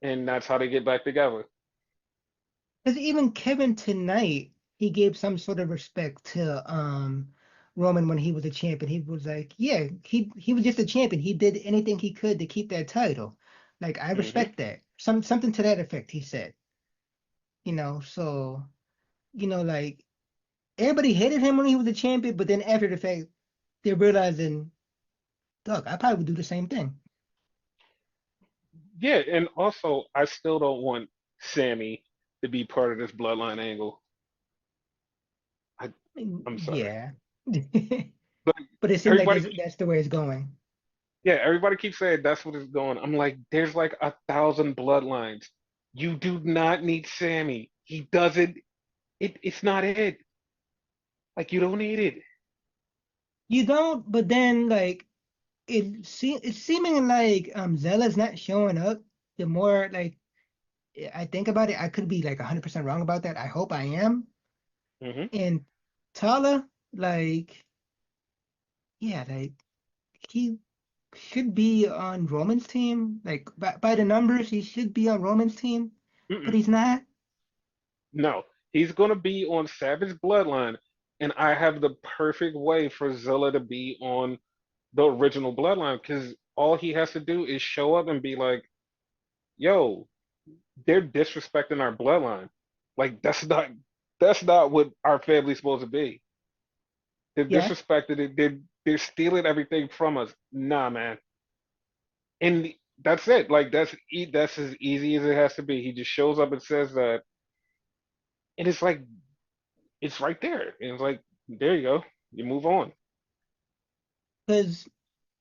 and that's how they get back together. Because even Kevin tonight, he gave some sort of respect to Roman when he was a champion. He was like, yeah, he was just a champion. He did anything he could to keep that title. Like I Hmm. respect that. Something to that effect, he said. So like everybody hated him when he was a champion, but then after the fact, they're realizing, Doug, I probably would do the same thing. Yeah, and also I still don't want Sammy to be part of this bloodline angle. I, I'm sorry, Yeah. but But it seems like everybody, that's the way it's going. yeah, everybody keeps saying that's what it's going. I'm like, there's like 1,000 bloodlines. You do not need Sammy. He doesn't. It's not it. Like you don't need it. You don't, but then like it's seeming like Zella's not showing up. The more like I think about it, I could be like 100% wrong about that. I hope I am. Hmm. And Tala, like, yeah, like he should be on Roman's team. Like by the numbers, he should be on Roman's team, but Mm-mm. he's not. No, he's gonna be on Savage Bloodline, and I have the perfect way for Zilla to be on the original Bloodline because all he has to do is show up and be like, "Yo, they're disrespecting our bloodline. Like that's not what our family's supposed to be. They're Yeah, disrespecting it. They're stealing everything from us. Nah, man. And that's it. Like that's as easy as it has to be. He just shows up and says that, and it's like it's right there. And it's like there you go. You move on. because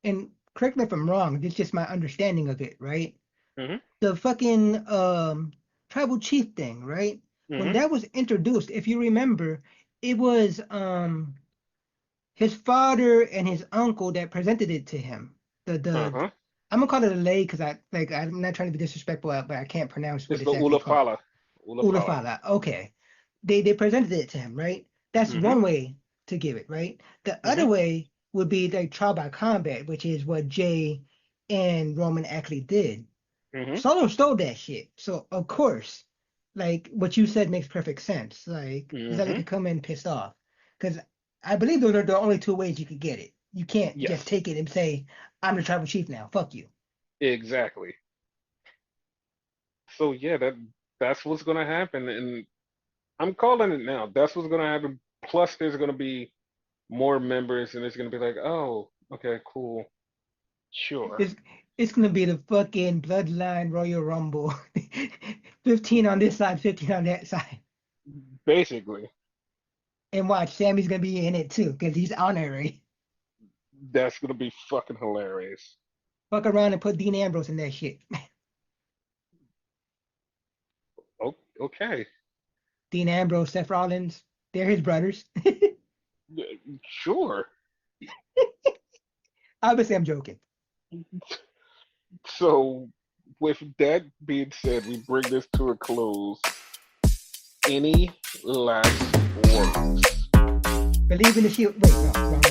and correct me if I'm wrong. This is just my understanding of it, right? Hmm. The fucking tribal chief thing, right? When Hmm. that was introduced, if you remember, it was his father and his uncle that presented it to him. The Uh-huh. I'm gonna call it a lay because I'm not trying to be disrespectful, but I can't pronounce what It's it's the actually called. Ulafala. Ulafala. Ulafala. Okay. They presented it to him, right? That's Hmm. one way to give it, right? The Hmm. other way would be like trial by combat, which is what Jay and Roman actually did. Hmm. Solo stole that shit. So of course, like what you said makes perfect sense. Like Zelly Hmm. could come in pissed off. Because I believe those are the only two ways you could get it. You can't just Yes. take it and say, I'm the tribal chief now. Fuck you. Exactly. So yeah, that's what's gonna happen, and I'm calling it now. That's what's gonna happen. Plus, there's gonna be more members, and it's gonna be like, oh, okay, cool, sure. It's it's gonna be the fucking bloodline Royal Rumble. 15 on this side, 15 on that side. Basically, And watch, Sammy's gonna be in it too, because he's honorary. that's gonna be fucking hilarious. Fuck around and put Dean Ambrose in that shit. Okay, Dean Ambrose, Seth Rollins, they're his brothers. sure. Obviously, I'm joking. So, with that being said, we bring this to a close. Any last words? Believe in the shield. Wait, no, wrong